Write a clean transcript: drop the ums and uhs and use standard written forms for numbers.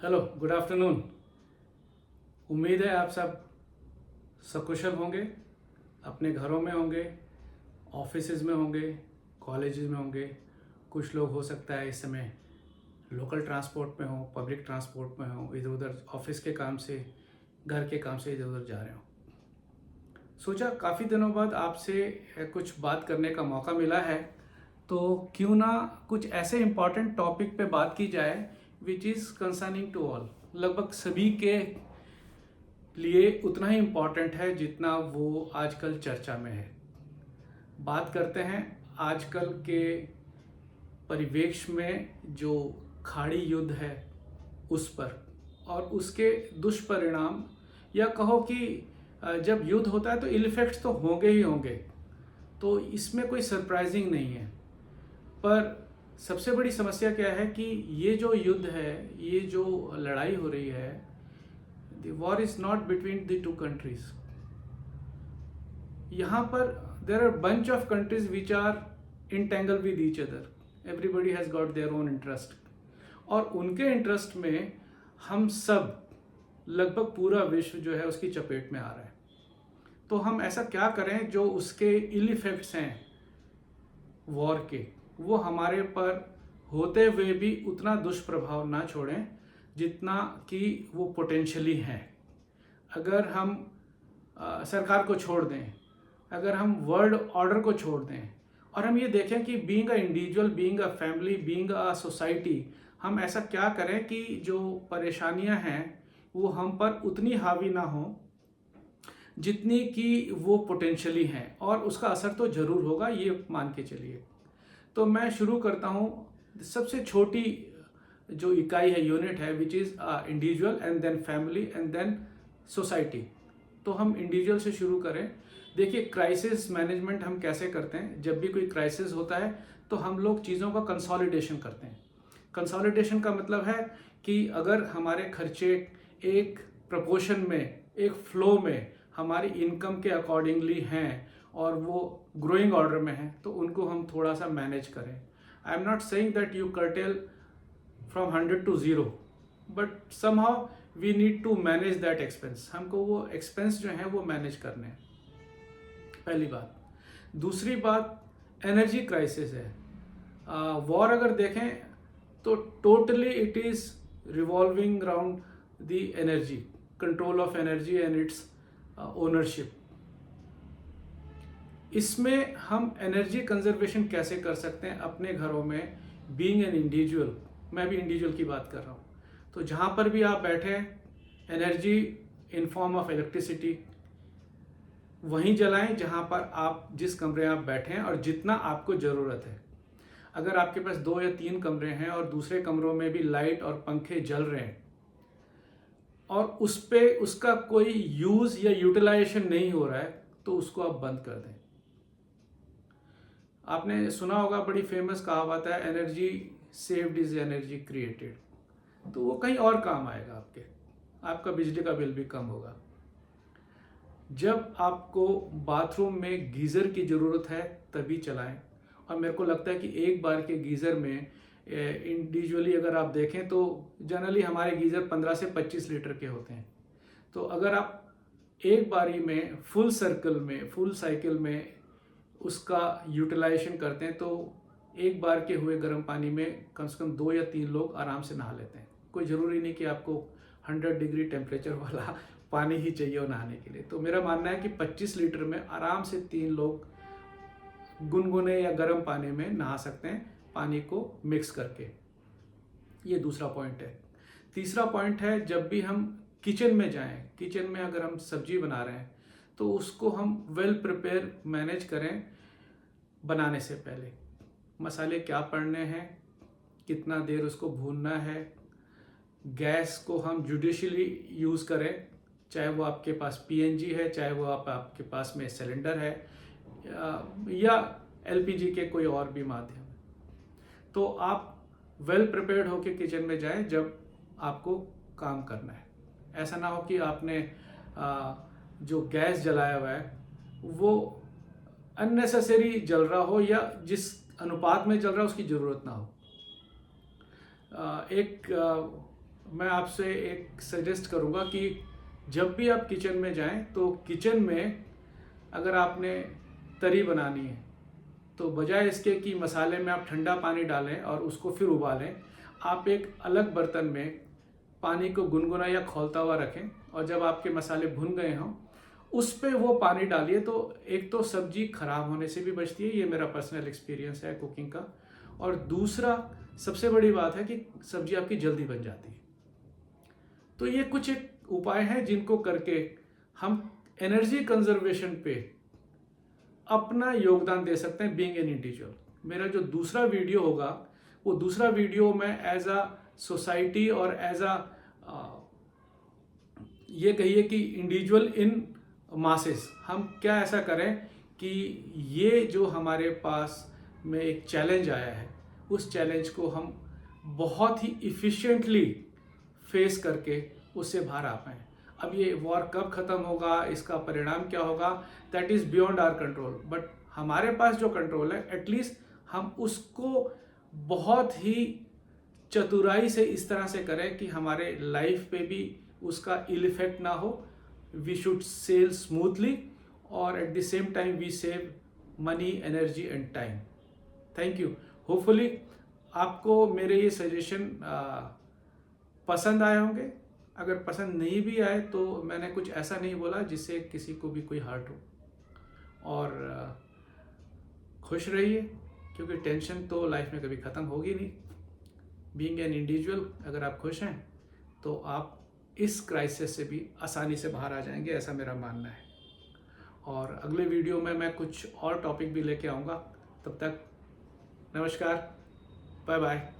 Hello, good afternoon. उम्मीद है आप सब सकुशल होंगे, अपने घरों में होंगे, ऑफिसेज में होंगे, कॉलेजेस में होंगे। कुछ लोग हो सकता है इस समय लोकल ट्रांसपोर्ट में हो, पब्लिक ट्रांसपोर्ट में हो, इधर उधर ऑफिस के काम से, घर के काम से इधर उधर जा रहे हो। सोचा काफ़ी दिनों बाद आपसे कुछ बात करने का मौका मिला है, तो क्यों ना कुछ ऐसे इम्पॉर्टेंट टॉपिक पे बात की जाए which is concerning to all, लगभग सभी के लिए उतना ही इम्पॉर्टेंट है जितना वो आजकल चर्चा में है। बात करते हैं आजकल के परिवेश में जो खाड़ी युद्ध है उस पर और उसके दुष्परिणाम, या कहो कि जब युद्ध होता है तो इल इफेक्ट्स तो होंगे ही होंगे, तो इसमें कोई सरप्राइजिंग नहीं है। पर सबसे बड़ी समस्या क्या है कि ये जो युद्ध है, ये जो लड़ाई हो रही है, the war is not between the two countries. यहाँ पर there are bunch of countries which are entangle with each other. Everybody has got their own interest, और उनके इंटरेस्ट में हम सब, लगभग पूरा विश्व जो है उसकी चपेट में आ रहा है। तो हम ऐसा क्या करें जो उसके इल इफेक्ट्स हैं वॉर के, वो हमारे पर होते हुए भी उतना दुष्प्रभाव ना छोड़ें जितना कि वो पोटेंशियली हैं। अगर हम सरकार को छोड़ दें, अगर हम वर्ल्ड ऑर्डर को छोड़ दें, और हम ये देखें कि being a individual, being a family, being a society, हम ऐसा क्या करें कि जो परेशानियां हैं वो हम पर उतनी हावी ना हो जितनी कि वो पोटेंशियली हैं, और उसका असर तो ज़रूर होगा, ये मान के चलिए। तो मैं शुरू करता हूँ सबसे छोटी जो इकाई है, यूनिट है, which is individual and then family and then society. तो हम इंडिविजुअल से शुरू करें। देखिए, क्राइसिस मैनेजमेंट हम कैसे करते हैं। जब भी कोई क्राइसिस होता है तो हम लोग चीज़ों का कंसोलिडेशन करते हैं। कंसोलिडेशन का मतलब है कि अगर हमारे खर्चे एक प्रपोर्शन में, एक फ्लो में हमारी इनकम के अकॉर्डिंगली हैं और वो ग्रोइंग ऑर्डर में हैं, तो उनको हम थोड़ा सा मैनेज करें। I am not saying that you curtail from 100 to 0, but somehow we need to manage that expense. हमको वो एक्सपेंस जो है वो मैनेज करने हैं, पहली बात। दूसरी बात, एनर्जी क्राइसिस है। वॉर अगर देखें तो totally it is revolving around the energy, control of energy and it's ownership. इसमें हम एनर्जी कंजर्वेशन कैसे कर सकते हैं अपने घरों में, बीइंग एन इंडिविजुअल। मैं भी इंडिविजुअल की बात कर रहा हूँ। तो जहाँ पर भी आप बैठे, energy in form of electricity वहीं जलाएं जहाँ पर आप, जिस कमरे आप बैठे हैं और जितना आपको ज़रूरत है। अगर आपके पास 2 या 3 कमरे हैं और दूसरे कमरों में भी लाइट और पंखे जल रहे हैं और उस पे उसका कोई यूज़ या यूटिलाइजेशन नहीं हो रहा है, तो उसको आप बंद कर दें। आपने सुना होगा, बड़ी फेमस कहावत है, energy saved is energy created. तो वो कहीं और काम आएगा आपके, आपका बिजली का बिल भी कम होगा। जब आपको बाथरूम में गीज़र की ज़रूरत है तभी चलाएं। और मेरे को लगता है कि एक बार के गीज़र में इंडिविजुअली अगर आप देखें तो जनरली हमारे गीज़र 15 से 25 लीटर के होते हैं। तो अगर आप एक बारी में फुल सर्कल में, फुल साइकिल में उसका यूटिलाइजेशन करते हैं तो एक बार के हुए गर्म पानी में कम से कम 2 या 3 लोग आराम से नहा लेते हैं। कोई ज़रूरी नहीं कि आपको 100 डिग्री टेम्परेचर वाला पानी ही चाहिए हो नहाने के लिए। तो मेरा मानना है कि 25 लीटर में आराम से 3 लोग गुनगुने या गर्म पानी में नहा सकते हैं, पानी को मिक्स करके। ये दूसरा पॉइंट है। तीसरा पॉइंट है, जब भी हम किचन में जाएं, किचन में अगर हम सब्जी बना रहे हैं तो उसको हम वेल प्रिपेयर मैनेज करें। बनाने से पहले मसाले क्या पड़ने हैं, कितना देर उसको भूनना है, गैस को हम जुडिशली यूज़ करें, चाहे वो आपके पास पीएनजी है, चाहे वो आपके पास में सिलेंडर है या एलपीजी के कोई और भी माध्यम है। तो आप वेल प्रिपेयर्ड होकर किचन में जाएं जब आपको काम करना है। ऐसा ना हो कि आपने जो गैस जलाया हुआ है वो अननेसेसरी जल रहा हो या जिस अनुपात में जल रहा है उसकी ज़रूरत ना हो। एक मैं आपसे एक सजेस्ट करूँगा कि जब भी आप किचन में जाएं तो किचन में अगर आपने तरी बनानी है तो बजाय इसके कि मसाले में आप ठंडा पानी डालें और उसको फिर उबालें, आप एक अलग बर्तन में पानी को गुनगुना या खौलता हुआ रखें और जब आपके मसाले भुन गए हों उस पे वो पानी डालिए। तो एक तो सब्जी खराब होने से भी बचती है, ये मेरा पर्सनल एक्सपीरियंस है कुकिंग का, और दूसरा सबसे बड़ी बात है कि सब्जी आपकी जल्दी बन जाती है। तो ये कुछ एक उपाय हैं जिनको करके हम एनर्जी कंजर्वेशन पे अपना योगदान दे सकते हैं बीइंग एन इंडिविजुअल। मेरा जो दूसरा वीडियो होगा वो दूसरा वीडियो मैं एज अ सोसाइटी और एज अ ये कहिए कि इंडिविजुअल इन मासेस हम क्या ऐसा करें कि ये जो हमारे पास में एक चैलेंज आया है उस चैलेंज को हम बहुत ही इफ़िशिएंटली फेस करके उससे बाहर आ पाएँ। अब ये वॉर कब ख़त्म होगा, इसका परिणाम क्या होगा, that is beyond our control, but हमारे पास जो कंट्रोल है एटलीस्ट हम उसको बहुत ही चतुराई से इस तरह से करें कि हमारे लाइफ पे भी उसका इल इफेक्ट ना हो। वी शुड सेल स्मूथली और at the same time we save money, energy and time. Thank you. Hopefully आपको मेरे ये सजेशन पसंद आए होंगे। अगर पसंद नहीं भी आए तो मैंने कुछ ऐसा नहीं बोला जिससे किसी को भी कोई हर्ट हो। और खुश रहिए क्योंकि टेंशन तो लाइफ में कभी ख़त्म होगी नहीं। बीइंग एन इंडिविजुअल अगर आप खुश हैं तो आप इस क्राइसिस से भी आसानी से बाहर आ जाएंगे, ऐसा मेरा मानना है। और अगले वीडियो में मैं कुछ और टॉपिक भी लेके आऊँगा। तब तक नमस्कार, बाय बाय।